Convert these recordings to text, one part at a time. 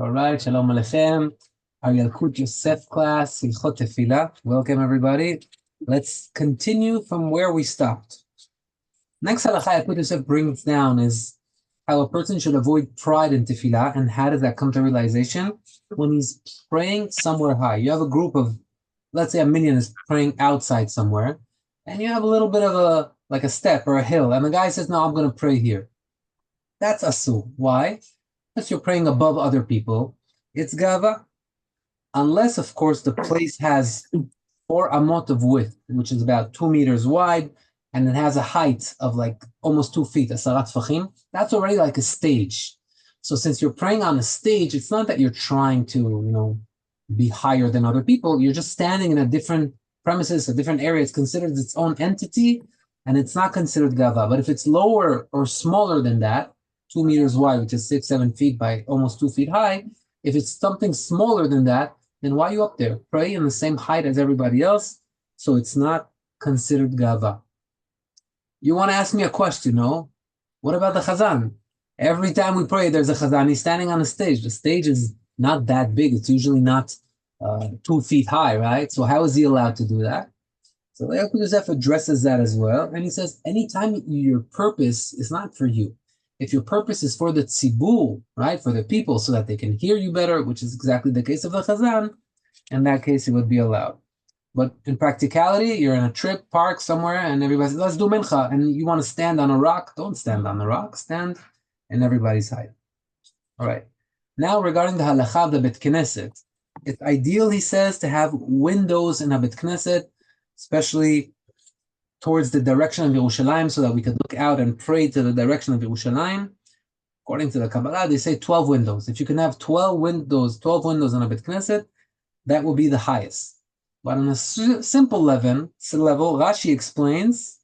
All right, Shalom Aleichem. Our Yalkut Yosef class, Yalkut Tefilah. Welcome, everybody. Let's continue from where we stopped. Next halakha Yalkut Yosef brings down is how a person should avoid pride in Tefilah, and how does that come to realization? When he's praying somewhere high. You have a group of, let's say a million is praying outside somewhere, and you have a little bit of a step or a hill, and the guy says, no, I'm going to pray here. That's asur. Why? Unless you're praying above other people, it's gava. Unless, of course, the place has 4 amot of width, which is about 2 meters wide, and it has a height of like almost 2 feet, asarat tfachim, that's already like a stage. So since you're praying on a stage, it's not that you're trying to, be higher than other people. You're just standing in a different premises, a different area. It's considered its own entity, and it's not considered gava. But if it's lower or smaller than that, 2 meters wide, which is 6-7 feet by almost 2 feet high, if it's something smaller than that, then why are you up there? Pray in the same height as everybody else, so it's not considered gava. You want to ask me a question, no? What about the chazan? Every time we pray, there's a chazan. He's standing on a stage. The stage is not that big. It's usually not 2 feet high, right? So how is he allowed to do that? So Yalkut Yosef addresses that as well, and he says, anytime your purpose is not for you, if your purpose is for the tzibur, right, for the people, so that they can hear you better, which is exactly the case of the chazan, in that case, it would be allowed. But in practicality, you're in a trip, park somewhere, and everybody says, let's do mincha, and you want to stand on a rock, don't stand on the rock, stand in everybody's height. All right. Now, regarding the halakha of the Bet Knesset, it's ideal, he says, to have windows in a Bet Knesset, especially towards the direction of Yerushalayim, so that we could look out and pray to the direction of Yerushalayim. According to the Kabbalah, they say 12 windows. If you can have 12 windows in a Bet Knesset, that will be the highest. But on a simple level, Rashi explains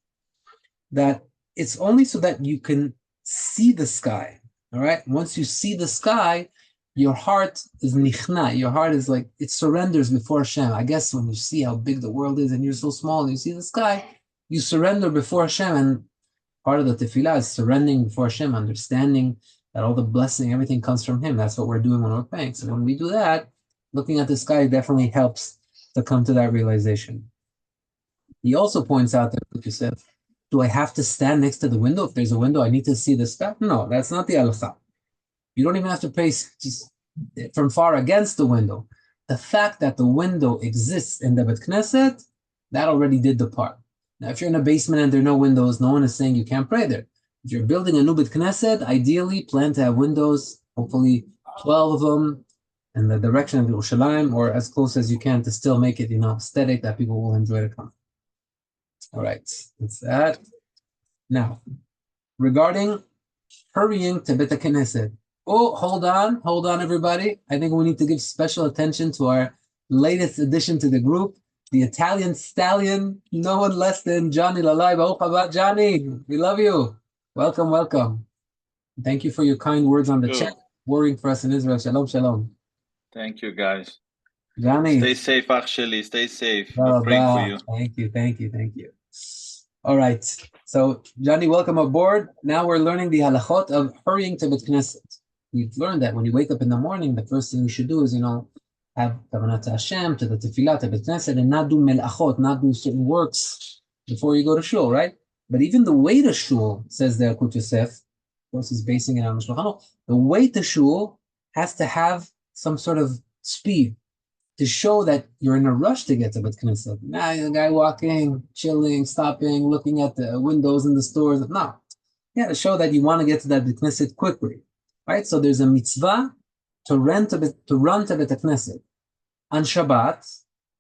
that it's only so that you can see the sky. All right? Once you see the sky, your heart is nichna. Your heart is like, it surrenders before Hashem. I guess when you see how big the world is and you're so small and you see the sky, you surrender before Hashem, and part of the Tefilah is surrendering before Hashem, understanding that all the blessing, everything comes from Him. That's what we're doing when we're praying. So when we do that, looking at the sky definitely helps to come to that realization. He also points out that, like you said, do I have to stand next to the window? If there's a window, I need to see the sky? No, that's not the halakha. You don't even have to pray just from far against the window. The fact that the window exists in the Bet Knesset, that already did the part. Now, if you're in a basement and there are no windows, no one is saying you can't pray there. If you're building a new Bet Knesset, ideally plan to have windows, hopefully 12 of them, in the direction of Yerushalayim, or as close as you can to still make it, aesthetic that people will enjoy to come. All right, that's that. Now, regarding hurrying to Bet Knesset. Oh, hold on, everybody. I think we need to give special attention to our latest addition to the group, the Italian stallion, no one less than Johnny Lalai. Baruch haba, Johnny. We love you. Welcome. Thank you for your kind words on the chat, worrying for us in Israel. Shalom. Thank you, guys. Johnny. Stay safe, actually. Stay safe. We're praying for you. Thank you. All right. So, Johnny, welcome aboard. Now we're learning the halachot of hurrying to Bet Knesset. We've learned that when you wake up in the morning, the first thing you should do is, have kavanah to Hashem, to the Tefilah, to Bet Knesset, and not do melachot, not do certain works before you go to shul, right? But even the way to shul, says the Yalkut Yosef, of course he's basing it on the Shulchan Aruch, the way to shul has to have some sort of speed to show that you're in a rush to get to Bet Knesset. Now, the guy walking, chilling, stopping, looking at the windows in the stores. No. Yeah, to show that you want to get to that Bet Knesset quickly. Right? So there's a mitzvah to run to Bet Knesset. On Shabbat,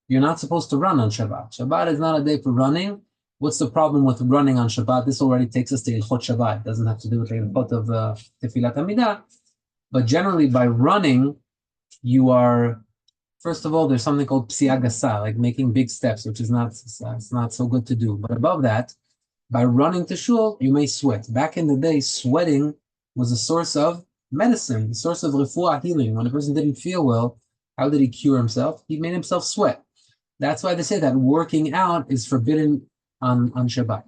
you're not supposed to run on Shabbat. Shabbat is not a day for running. What's the problem with running on Shabbat? This already takes us to Yalkut Shabbat. It doesn't have to do with the Yalkut of Tefilat Amidah. But generally, by running, you are, first of all, there's something called psiya gasa, like making big steps, which is not so good to do. But above that, by running to shul, you may sweat. Back in the day, sweating was a source of medicine, the source of refuah, healing. When a person didn't feel well, how did he cure himself? He made himself sweat. That's why they say that working out is forbidden on Shabbat.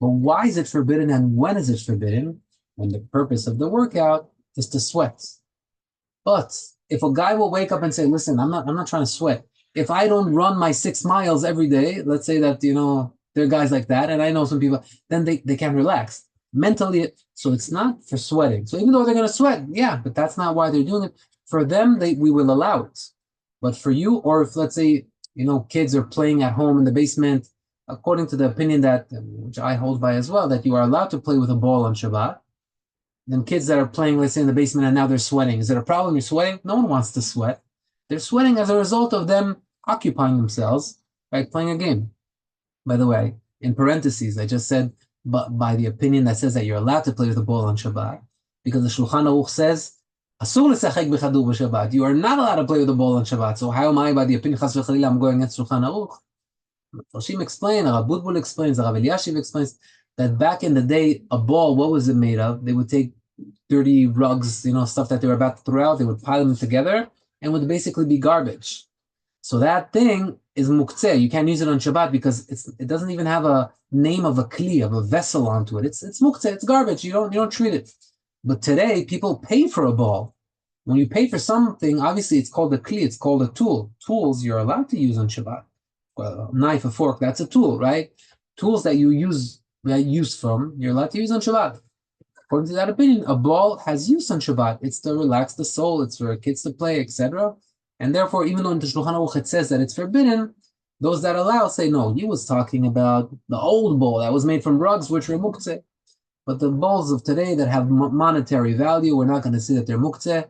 But why is it forbidden, and when is it forbidden? When the purpose of the workout is to sweat. But if a guy will wake up and say, listen, I'm not trying to sweat. If I don't run my 6 miles every day, let's say that, there are guys like that, and I know some people, then they can't relax. Mentally, so it's not for sweating. So even though they're going to sweat, yeah, but that's not why they're doing it. For them, we will allow it. But for you, or if, let's say, kids are playing at home in the basement, according to the opinion which I hold by as well, that you are allowed to play with a ball on Shabbat, then kids that are playing, let's say, in the basement and now they're sweating. Is it a problem you're sweating? No one wants to sweat. They're sweating as a result of them occupying themselves by playing a game. By the way, in parentheses, I just said, but by the opinion that says that you're allowed to play with the ball on Shabbat, because the Shulchan Aruch says, Asur l'sachek b'chadur b'Shabbat. You are not allowed to play with the ball on Shabbat. So how am I, by the opinion, chas v'chalila, I'm going against Shulchan Aruch? Roshim explains, Rav Budbul explains, Rav Eliashiv explains, that back in the day, a ball, what was it made of? They would take dirty rugs, stuff that they were about to throw out, they would pile them together, and would basically be garbage. So that thing is muktzeh. You can't use it on Shabbat because it doesn't even have a name of a kli, of a vessel onto it. It's muktzeh, it's garbage. You don't treat it. But today, people pay for a ball. When you pay for something, obviously it's called a kli, it's called a tool. Tools you're allowed to use on Shabbat. A knife, a fork, that's a tool, right? Tools that you use from, you're allowed to use on Shabbat. According to that opinion, a ball has use on Shabbat. It's to relax the soul, it's for kids to play, etc. And therefore, even though in the Shulchan Aruch it says that it's forbidden, those that allow say, no, he was talking about the old bowl that was made from rugs, which were muktzeh. But the bowls of today that have monetary value, we're not going to say that they're muktzeh.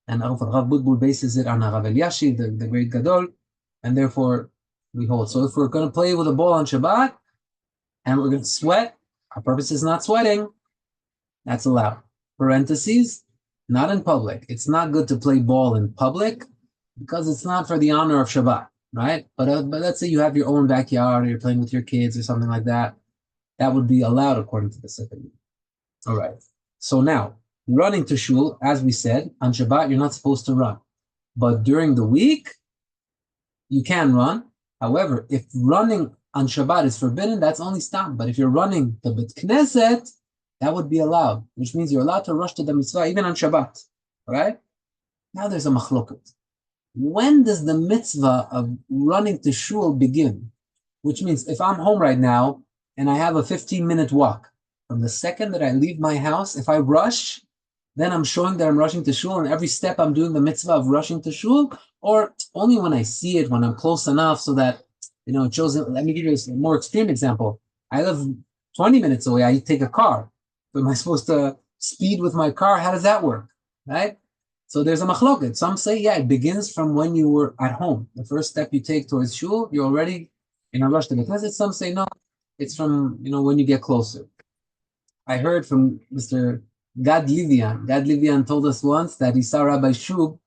And Rav Budbul bases it on Rav Eliashiv, the great Gadol, and therefore we hold. So if we're going to play with a ball on Shabbat, and we're going to sweat, our purpose is not sweating, that's allowed. Parentheses, not in public. It's not good to play ball in public because it's not for the honor of Shabbat, right? But let's say you have your own backyard or you're playing with your kids or something like that. That would be allowed according to the opinion. All right. So now, running to shul, as we said, on Shabbat, you're not supposed to run. But during the week, you can run. However, if running on Shabbat is forbidden, that's only stop. But if you're running the Bet Knesset, that would be allowed, which means you're allowed to rush to the mitzvah even on Shabbat, all right? Now there's a machloket. When does the mitzvah of running to shul begin? Which means if I'm home right now and I have a 15-minute walk, from the second that I leave my house, if I rush, then I'm showing that I'm rushing to shul, and every step I'm doing the mitzvah of rushing to shul, or only when I see it, when I'm close enough so that, it shows it. Let me give you a more extreme example. I live 20 minutes away, I take a car. Am I supposed to speed with my car? How does that work, right? So there's a machloket. Some say, yeah, it begins from when you were at home. The first step you take towards shul, you're already in a rush to the Knesset. Some say, no, it's from, when you get closer. I heard from Mr. Gad Livian. Gad Livian told us once that he saw Rabbi Shub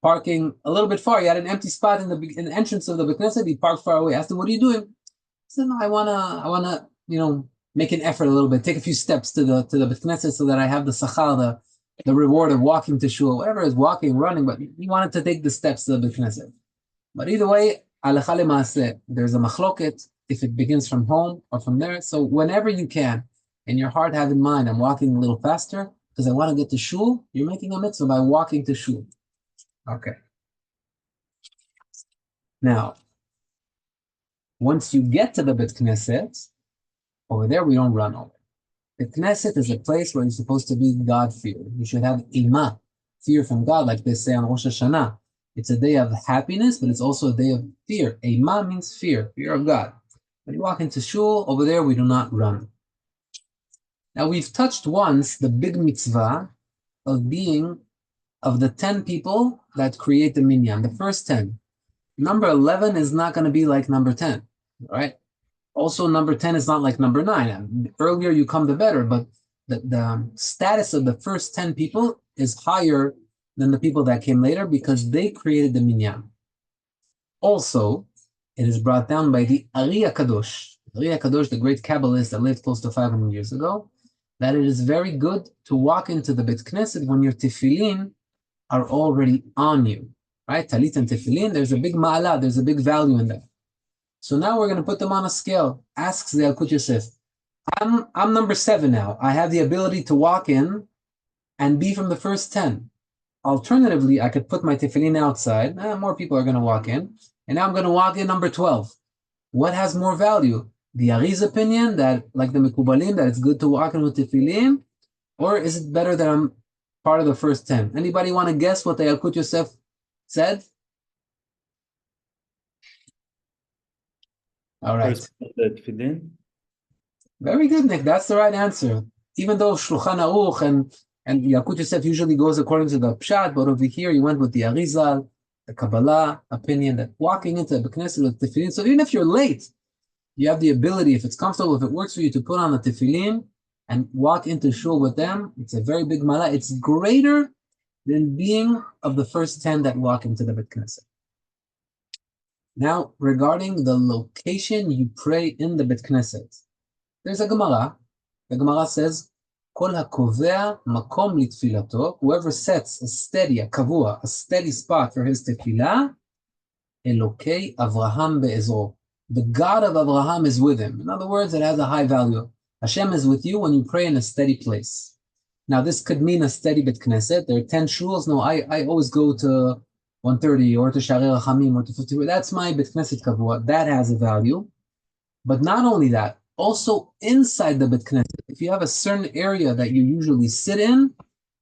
parking a little bit far. He had an empty spot in the entrance of the Knesset. He parked far away. I asked him, what are you doing? He said, no, I wanna, make an effort a little bit, take a few steps to the Beit Knesset so that I have the sachar, the reward of walking to shul, whatever it is, walking, running, but he wanted to take the steps to the Beit Knesset. But either way, halacha lemaaseh, there's a machloket if it begins from home or from there. So whenever you can, in your heart have in mind, I'm walking a little faster because I want to get to shul, you're making a mitzvah by walking to shul. Okay. Now, once you get to the Beit Knesset, over there, we don't run over. The Knesset is a place where you're supposed to be God-fearing. You should have imah, fear from God, like they say on Rosh Hashanah. It's a day of happiness, but it's also a day of fear. Imah means fear of God. When you walk into shul, over there, we do not run. Now, we've touched once the big mitzvah of being of the 10 people that create the minyan, the first 10. Number 11 is not going to be like number 10, right? Also, number 10 is not like number 9. Earlier you come, the better, but the status of the first 10 people is higher than the people that came later because they created the minyan. Also, it is brought down by the Ari HaKadosh. Ari HaKadosh, the great Kabbalist that lived close to 500 years ago, that it is very good to walk into the Beit Knesset when your tefillin are already on you, right? Talit and tefillin, there's a big ma'ala, there's a big value in that. So now we're going to put them on a scale. Asks the Yalkut Yosef, I'm number 7 now. I have the ability to walk in and be from the first 10. Alternatively, I could put my tefillin outside. More people are going to walk in. And now I'm going to walk in number 12. What has more value? The Ari's opinion that, like the Mekubalim, that it's good to walk in with tefillin? Or is it better that I'm part of the first 10? Anybody want to guess what the Yalkut Yosef said? All right. Very good, Nick. That's the right answer. Even though Shulchan Aruch and Yalkut Yosef usually goes according to the Pshat, but over here you went with the Arizal, the Kabbalah opinion that walking into the Knesset with tefillin. So even if you're late, you have the ability, if it's comfortable, if it works for you, to put on the tefillin and walk into shul with them. It's a very big mala. It's greater than being of the first 10 that walk into the Bet Knesset. Now, regarding the location you pray in the Bet Knesset, there's a Gemara. The Gemara says, Kol הקובע מקום לתפילתו, whoever sets a steady, a קבוע, a steady spot for his tefillah, אלוקי אברהם בעזרו. The God of Abraham is with him. In other words, it has a high value. Hashem is with you when you pray in a steady place. Now, this could mean a steady Bet Knesset. There are 10 shuls. No, I always go to 130 or to Sha'arei Rachamim or to 50. That's my Bet Knesset Kavua. That has a value. But not only that, also inside the Bet Knesset, if you have a certain area that you usually sit in,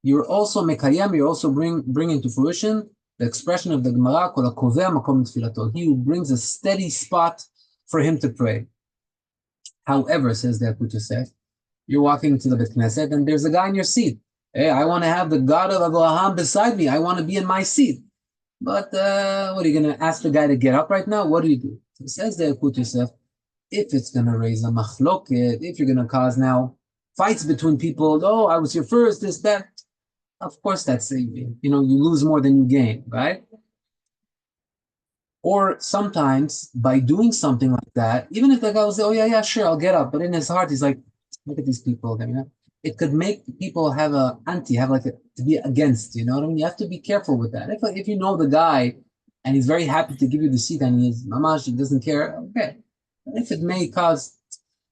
you're also Mekayem, you're also bringing to fruition the expression of the Gemara, Kol הקובע מקום לתפילתו. He who brings a steady spot for him to pray. However, says the Yalkut Yosef, you're walking to the Bet Knesset and there's a guy in your seat. Hey, I want to have the God of Abraham beside me. I want to be in my seat. But what are you going to ask the guy to get up right now? What do you do? So says the Yalkut Yosef, if it's going to raise a machloket, if you're going to cause now fights between people, oh, I was here first, this, that, of course that's, you lose more than you gain, right? Or sometimes by doing something like that, even if the guy will say, oh yeah, sure, I'll get up. But in his heart, he's like, look at these people. It could make people have to be against, you know what I mean? You have to be careful with that. If you know the guy and he's very happy to give you the seat and he doesn't care, okay. But if it may cause,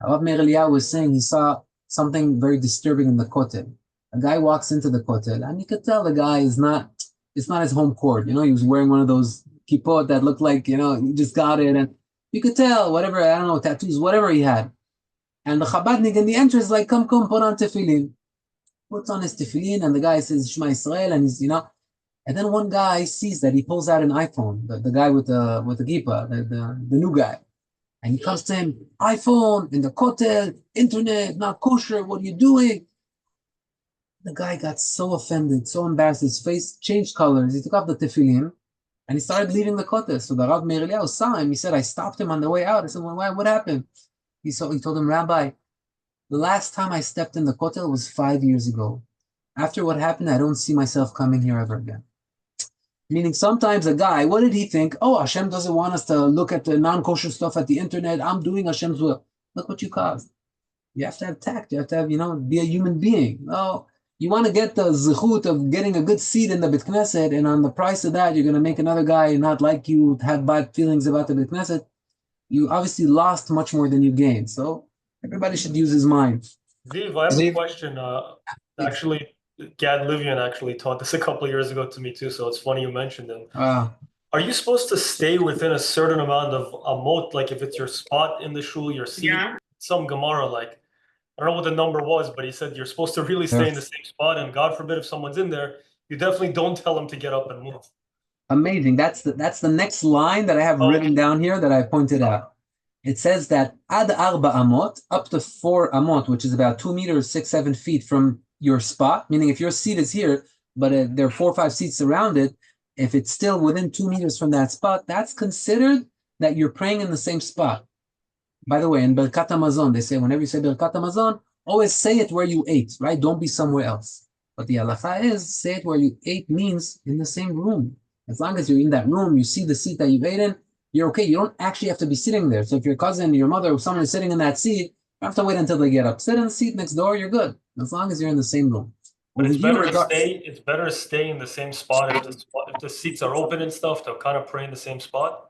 Rav Meir Eliyahu was saying he saw something very disturbing in the kotel. A guy walks into the kotel and you could tell the guy it's not his home court. He was wearing one of those kippot that looked like, he just got it. And you could tell whatever, I don't know, tattoos, whatever he had. And the Chabadnik in the entrance is like, come, put on tefillin. Puts on his tefillin and the guy says, Shema Yisrael, and he's, and then one guy sees that he pulls out an iPhone, the guy with the kippah, the new guy. And he comes to him, iPhone, in the kotel, internet, not kosher, what are you doing? The guy got so offended, so embarrassed, his face changed colors, he took off the tefillin, and he started leaving the kotel. So the Rav Meir Eliyahu saw him, he said, I stopped him on the way out. I said, well, why, what happened? He told him, Rabbi, the last time I stepped in the kotel was 5 years ago. After what happened, I don't see myself coming here ever again. Meaning sometimes a guy, what did he think? Oh, Hashem doesn't want us to look at the non-kosher stuff at the internet. I'm doing Hashem's will. Look what you caused. You have to have tact. You have to have, be a human being. Oh, you want to get the zechut of getting a good seat in the Bet Knesset, and on the price of that, you're going to make another guy not like you, have bad feelings about the Bet Knesset. You obviously lost much more than you gained. So everybody should use his mind. Ziv, I have a question. Actually, Gad Livian actually taught this a couple of years ago to me too, so it's funny you mentioned him. Are you supposed to stay within a certain amount of amot, like if it's your spot in the shul, your seat? Yeah. Some Gemara, like, I don't know what the number was, but he said you're supposed to really stay in the same spot, and God forbid if someone's in there, you definitely don't tell them to get up and move. Amazing. That's the next line that I have written down here that I pointed out. It says that ad arba amot, up to 4 amot, which is about 2 meters, 6-7 feet from your spot, meaning if your seat is here, but there are 4 or 5 seats around it, if it's still within 2 meters from that spot, that's considered that you're praying in the same spot. By the way, in Birkat Hamazon, they say whenever you say Birkat Hamazon, always say it where you ate, right? Don't be somewhere else. But the halacha is, say it where you ate means in the same room. As long as you're in that room, you see the seat that you've ate in, you're okay. You don't actually have to be sitting there. So if your cousin, your mother, or someone is sitting in that seat, you don't have to wait until they get up. Sit in the seat next door, you're good. As long as you're in the same room. But it's better to stay in the same spot if the seats are open and stuff, to kind of pray in the same spot.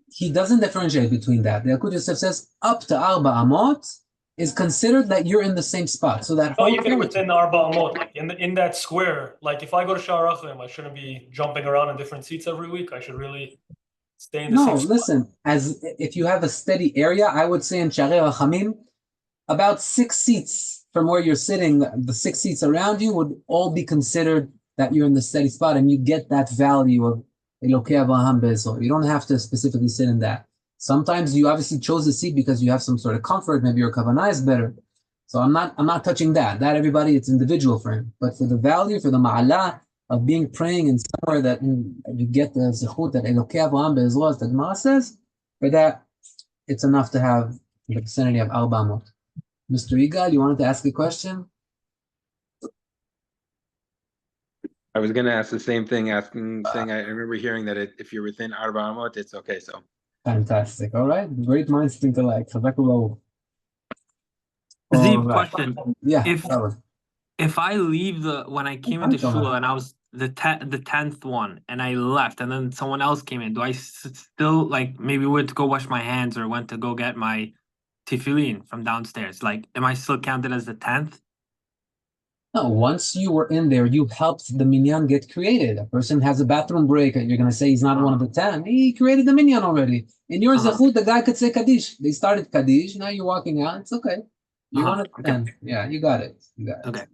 He doesn't differentiate between that. The Yalkut Yosef says up to 4 amot, is considered that you're in the same spot. So that whole even within the Arba Amot, like in that square, like if I go to Sha'ar Achim, I shouldn't be jumping around in different seats every week. I should really stay in the same spot. No, listen, as if you have a steady area, I would say in Sha'arei Rachamim, about 6 seats from where you're sitting, the 6 seats around you would all be considered that you're in the steady spot, and you get that value of Elokei Avraham Be'ezro. You don't have to specifically sit in that. Sometimes you obviously chose the seat because you have some sort of comfort. Maybe your kavanah is better. So I'm not touching that. That everybody, it's individual for him. But for the value, for the ma'ala of being praying in somewhere that you get the zechut that Elokei Avraham Be'ezro, as the Gemara says, for that, it's enough to have the vicinity of 400. Mr. Igal, you wanted to ask a question? I was going to ask the same thing, saying I remember hearing that if you're within 400, it's okay. So fantastic. All right. Great minds think alike. Ziv, question. Yeah. If I leave when I came into shul and I was the 10th one and I left and then someone else came in, do I still maybe went to go wash my hands or went to go get my tefillin from downstairs? Am I still counted as the 10th? No, once you were in there, you helped the minyan get created. A person has a bathroom break, and you're going to say he's not one of the 10. He created the minyan already. In your zechut, the guy could say Kaddish. They started Kaddish. Now you're walking out. It's okay. You want it? Okay. Yeah, you got it. Okay.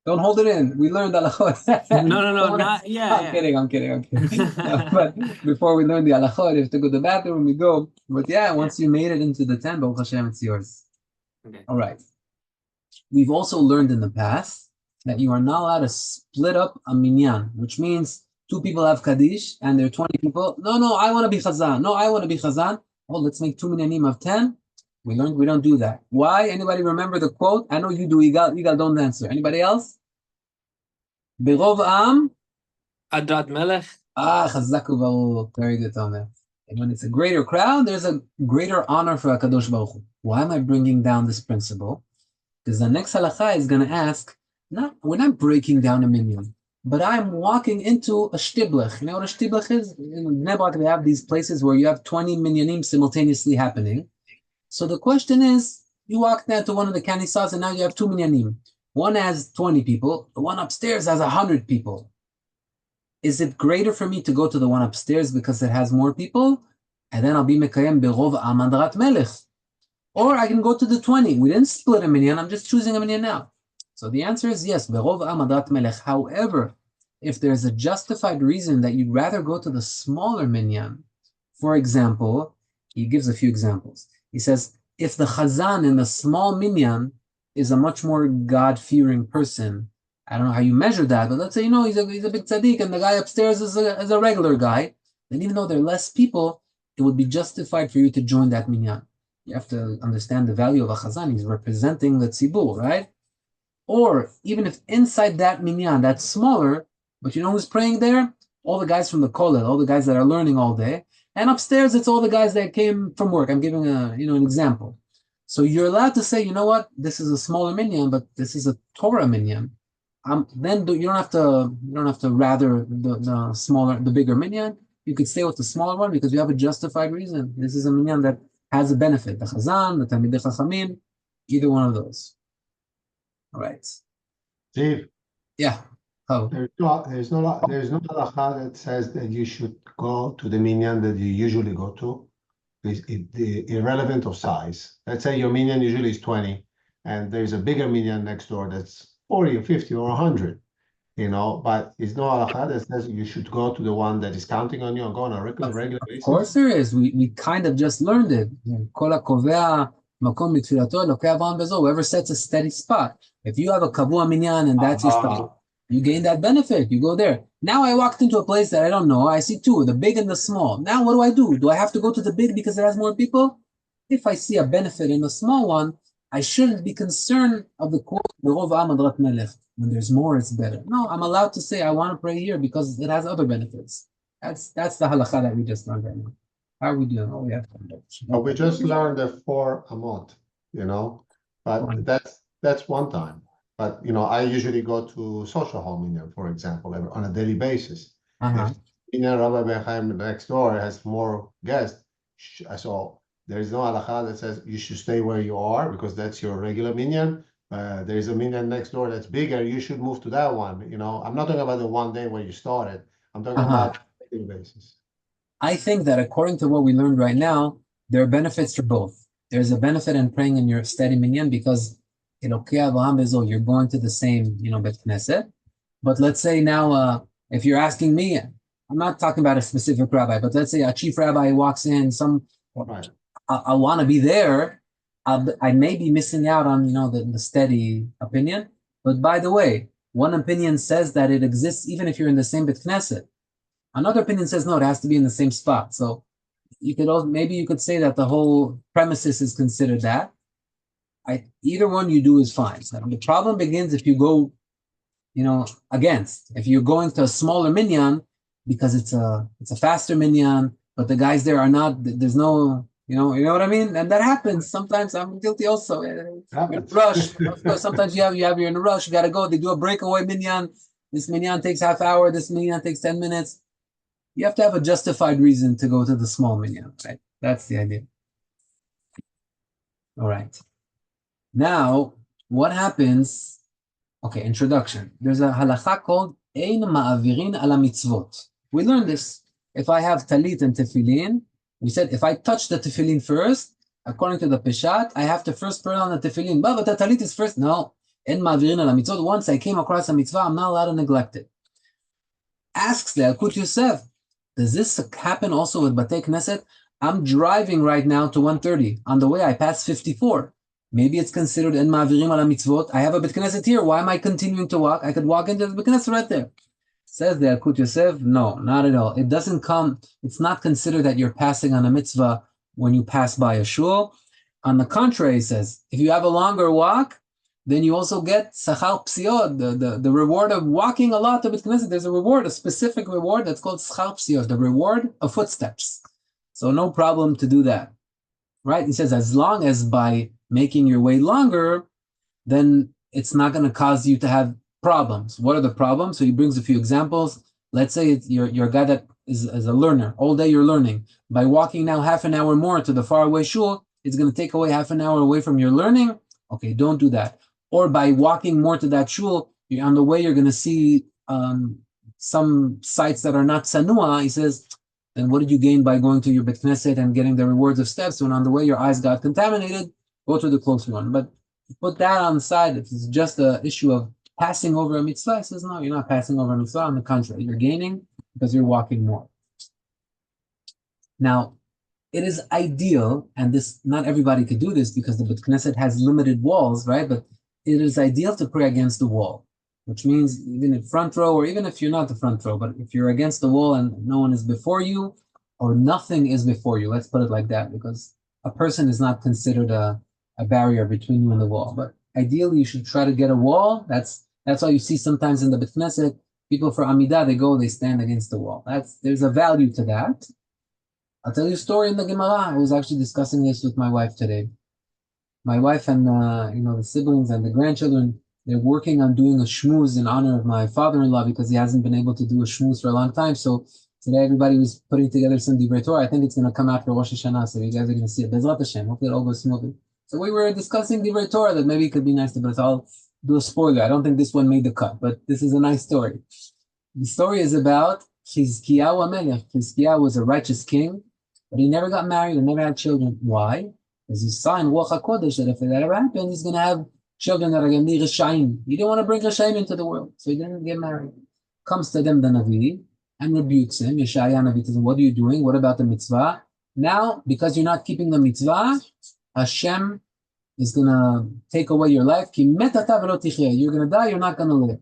Don't hold it in. We learned halachot. No, not, yeah. I'm kidding. But before we learn the halachot, you have to go to the bathroom, we go. But yeah, once you made it into the 10, Baruch Hashem, it's yours. Okay. All right. We've also learned in the past that you are not allowed to split up a minyan, which means 2 people have Kaddish and there are 20 people. No, I want to be Chazan. No, I want to be Chazan. Oh, let's make 2 minyanim of 10. We learned we don't do that. Why? Anybody remember the quote? I know you do. Yigal, don't answer. Anybody else? Berov Am Adrat Melech. Chazak u'baruch. Very good, Tomer. And when it's a greater crowd, there's a greater honor for HaKadosh Baruch Hu. Why am I bringing down this principle? Because the next halakha is going to ask, we're not breaking down a minyan, but I'm walking into a shtiblech. You know what a shtiblech is? In Bnei Brak, they have these places where you have 20 minyanim simultaneously happening. So the question is, you walk down to one of the kanisas and now you have 2 minyanim. One has 20 people, the one upstairs has 100 people. Is it greater for me to go to the one upstairs because it has more people? And then I'll be mekayem berov amadrat melech. Or I can go to the 20. We didn't split a minyan, I'm just choosing a minyan now. So the answer is yes, berov amadrat melech. However, if there's a justified reason that you'd rather go to the smaller minyan, for example, he gives a few examples. He says, if the chazan in the small minyan is a much more God-fearing person, I don't know how you measure that, but let's say, he's a big tzaddik and the guy upstairs is a regular guy, then even though there are less people, it would be justified for you to join that minyan. You have to understand the value of a chazan. He's representing the tzibur, right? Or even if inside that minyan, that's smaller, but you know who's praying there? All the guys from the kollel, all the guys that are learning all day. And upstairs, it's all the guys that came from work. I'm giving an example. So you're allowed to say, you know what? This is a smaller minyan, but this is a Torah minyan. Then you don't have to rather the bigger minyan. You could stay with the smaller one because you have a justified reason. This is a minyan that has a benefit. The chazan, the talmidei chachamim, either one of those. All right. Steve. Yeah. Oh. There's no halakha that says that you should go to the minyan that you usually go to. Irrelevant of size. Let's say your minyan usually is 20, and there's a bigger minyan next door that's 40 or 50 or 100. But it's no halakha that says you should go to the one that is counting on you and go on a regular basis. Of course there is. We kind of just learned it. הקובע, מקום לתפילתו, אלוקי אברהם בעזרו. Whoever sets a steady spot. If you have a קבוע minyan and that's your spot, you gain that benefit. You go there. Now I walked into a place that I don't know. I see 2, the big and the small. Now what do? Do I have to go to the big because it has more people? If I see a benefit in the small one, I shouldn't be concerned of the quote, berov amadrat melech. When there's more, it's better. No, I'm allowed to say I want to pray here because it has other benefits. That's the halakha that we just learned right now. How are we doing? Oh, yeah. We just learned the 4 amot, but that's one time. But, I usually go to social hall minyan, for example, on a daily basis. If Rabbi Bechaim next door has more guests, so There is no halakha that says you should stay where you are because that's your regular minyan. There is a minyan next door that's bigger. You should move to that one. You know, I'm not talking about the one day where you started. I'm talking about on a regular basis. I think that according to what we learned right now, there are benefits for both. There's a benefit in praying in your steady minyan because Abraham, בעזרו, you're going to the same, Bet Knesset. But let's say now, if you're asking me, I'm not talking about a specific rabbi, but let's say a chief rabbi walks in, Right. I want to be there. I may be missing out on, the steady opinion. But by the way, one opinion says that it exists even if you're in the same Bet Knesset. Another opinion says no, it has to be in the same spot. So you could also, maybe you could say that the whole premises is considered that. Either one you do is fine. So the problem begins if you go, against. If you're going to a smaller minyan because it's a faster minyan, but the guys there are not. There's no, you know what I mean. And that happens sometimes. I'm guilty also. You're in a rush. Of course, sometimes you're in a rush. You got to go. They do a breakaway minyan. This minyan takes half hour. This minyan takes 10 minutes. You have to have a justified reason to go to the small minyan, right? That's the idea. All right. Now, what happens? Okay, introduction. There's a halakha called Ein Ma'avirin ala mitzvot. We learned this. If I have talit and tefillin, we said if I touch the tefillin first, according to the Peshat, I have to first put on the tefillin. But the talit is first. No. Ein Ma'avirin ala mitzvot. Once I came across a mitzvah, I'm not allowed to neglect it. Asks the Yalkut Yosef, does this happen also with Batei Knesset? I'm driving right now to 130. On the way, I passed 54. Maybe it's considered en ma'avirim ala mitzvot. I have a Bet Knesset here. Why am I continuing to walk? I could walk into the Bet Knesset right there. Says the Yalkut Yosef, no, not at all. It doesn't come, it's not considered that you're passing on a mitzvah when you pass by a shul. On the contrary, he says, if you have a longer walk, then you also get sachar psiot, the reward of walking a lot to Bet Knesset. There's a reward, a specific reward that's called sachar psiot, the reward of footsteps. So no problem to do that, right? He says, as long as by making your way longer, then it's not going to cause you to have problems. What are the problems? So he brings a few examples. Let's say you're a guy that is a learner. All day you're learning. By walking now half an hour more to the faraway shul, it's going to take away half an hour away from your learning. Okay, don't do that. Or by walking more to that shul, on the way you're going to see some sites that are not sanua. He says, then what did you gain by going to your Bet Knesset and getting the rewards of steps when on the way your eyes got contaminated? Go to the closer one. But put that on the side. If it's just an issue of passing over a mitzvah, he says, no, you're not passing over a mitzvah. On the contrary, you're gaining because you're walking more. Now, it is ideal, and this not everybody could do this because the Bet Knesset has limited walls, right? But it is ideal to pray against the wall, which means even in front row, or even if you're not the front row, but if you're against the wall and no one is before you, or nothing is before you, let's put it like that, because a person is not considered a barrier between you and the wall. But ideally, you should try to get a wall. That's why you see sometimes in the Bet Knesset, people for Amidah, they stand against the wall. There's a value to that. I'll tell you a story in the Gemara. I was actually discussing this with my wife today. My wife and the siblings and the grandchildren, they're working on doing a shmooze in honor of my father-in-law because he hasn't been able to do a shmooze for a long time. So today everybody was putting together some divrei Torah. I think it's going to come after Rosh Hashanah, so you guys are going to see it. Bezrat Hashem. Hopefully it all goes smoothly. So we were discussing divrei Torah that maybe it could be nice to, but I'll do a spoiler. I don't think this one made the cut, but this is a nice story. The story is about Chizkiyahu HaMelech. Chizkiyahu was a righteous king, but he never got married and never had children. Why? Because he saw in Ruach HaKodesh that if that ever happened, he's going to have children that are going to be Rishayim. He didn't want to bring Rishayim into the world, so he didn't get married. Comes to them the Navi and rebukes him. Yeshaya Navi tells him, what are you doing? What about the mitzvah? Now, because you're not keeping the mitzvah, Hashem is going to take away your life. You're going to die, you're not going to live.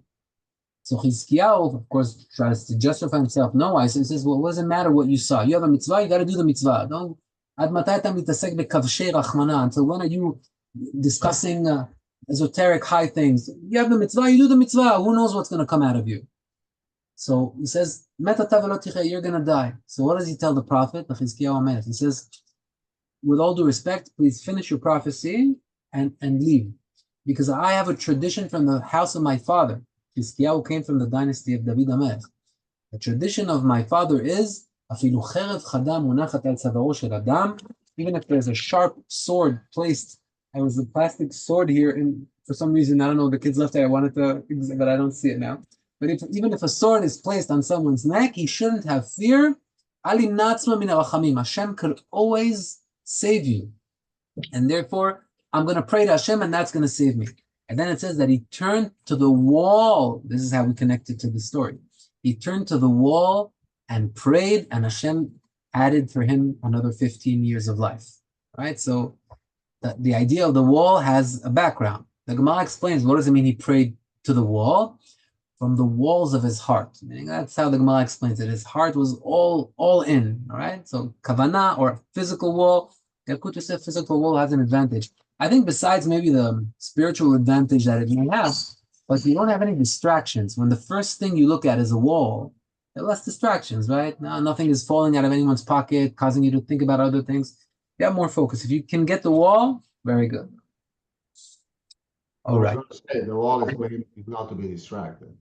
So Chizkiyahu, of course, tries to justify himself. No, he says, well, it doesn't matter what you saw. You have a mitzvah, you got to do the mitzvah. Don't. Until when are you discussing esoteric high things? You have the mitzvah, you do the mitzvah. Who knows what's going to come out of you? So he says, you're going to die. So what does he tell the prophet? He says, with all due respect, please finish your prophecy and leave. Because I have a tradition from the house of my father. Chizkiyahu came from the dynasty of David HaMelech. The tradition of my father is, even if there's a sharp sword placed, there was a plastic sword here, and for some reason, I don't know, the kids left it, I wanted to, but I don't see it now. But even if a sword is placed on someone's neck, he shouldn't have fear. Hashem could always save you. And therefore, I'm going to pray to Hashem, and that's going to save me. And then it says that he turned to the wall. This is how we connect it to the story. He turned to the wall and prayed, and Hashem added for him another 15 years of life. Right? So the idea of the wall has a background. The Gemara explains, what does it mean he prayed to the wall? From the walls of his heart. Meaning that's how the Gemara explains it. His heart was all in. All right? So kavanah, or physical wall. Yalkut Yosef, physical wall, has an advantage. I think besides maybe the spiritual advantage that it may have, but you don't have any distractions. When the first thing you look at is a wall, there are less distractions, right? No, nothing is falling out of anyone's pocket, causing you to think about other things. You have more focus. If you can get the wall, very good. All right. The wall is made not to be distracted.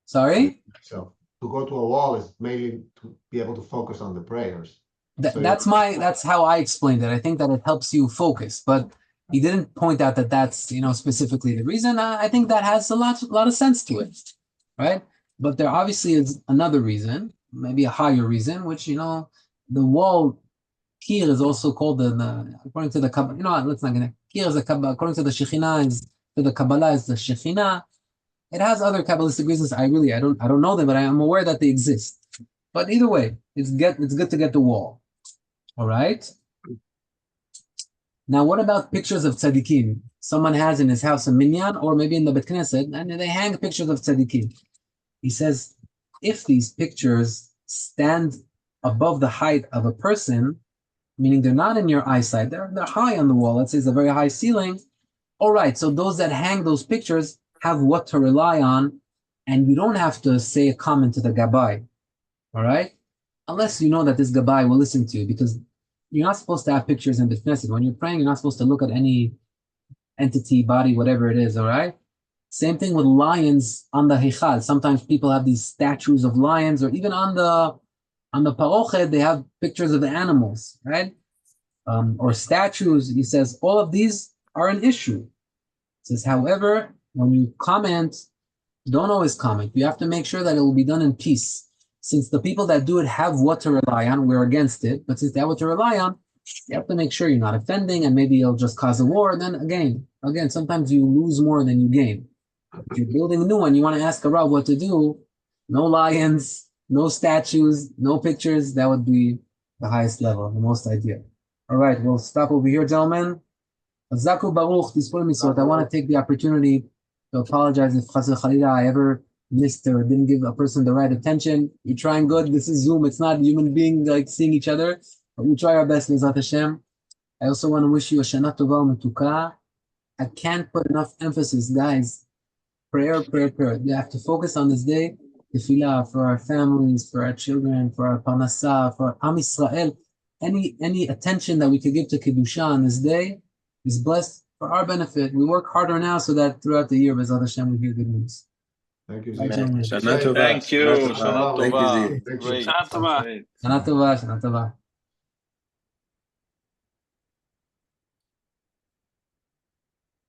Sorry? So to go to a wall is mainly to be able to focus on the prayers. That's how I explained it. I think that it helps you focus, but he didn't point out that that's, specifically the reason. I think that has a lot of sense to it, right? But there obviously is another reason, maybe a higher reason, which, the wall, Kir is also called according to the Kabbalah, let's not get it. Kir is a Kabbalah, according to the Shekhinah, to the Kabbalah is the Shekhinah. It has other Kabbalistic reasons. I don't know them, but I am aware that they exist. But either way, it's good to get the wall. All right. Now, what about pictures of tzaddikim? Someone has in his house a minyan, or maybe in the Bet Knesset, and they hang pictures of tzaddikim. He says, if these pictures stand above the height of a person, meaning they're not in your eyesight, they're high on the wall. Let's say it's a very high ceiling. All right. So those that hang those pictures have what to rely on, and you don't have to say a comment to the gabbai. All right. Unless you know that this gabbai will listen to you, because you're not supposed to have pictures in the Knesset. When you're praying, you're not supposed to look at any entity, body, whatever it is, all right? Same thing with lions on the Heichal. Sometimes people have these statues of lions, or even on the Parochet, they have pictures of the animals, right? Or statues. He says, all of these are an issue. He says, however, when you comment, don't always comment. You have to make sure that it will be done in peace. Since the people that do it have what to rely on, we're against it. But since they have what to rely on, you have to make sure you're not offending, and maybe you'll just cause a war. Then again, sometimes you lose more than you gain. If you're building a new one, you want to ask a Rav what to do. No lions, no statues, no pictures. That would be the highest level, the most ideal. All right, we'll stop over here, gentlemen. Zaku Baruch, I want to take the opportunity to apologize if Chas v'Chalila I ever missed or didn't give a person the right attention. You're trying good. This is Zoom. It's not human being like seeing each other. But we try our best, Mizrat Hashem. I also want to wish you a Shana Tova U'Metuka. I can't put enough emphasis, guys. Prayer. You have to focus on this day. Tefilah for our families, for our children, for our Parnassah, for Am Yisrael. Any attention that we could give to Kedusha on this day is blessed for our benefit. We work harder now so that throughout the year, B'ezrat Hashem, we hear good news. Thank you. Thank you. Shana Tova. Thank you, Zee. Great. Shana Tova. Shana Tova.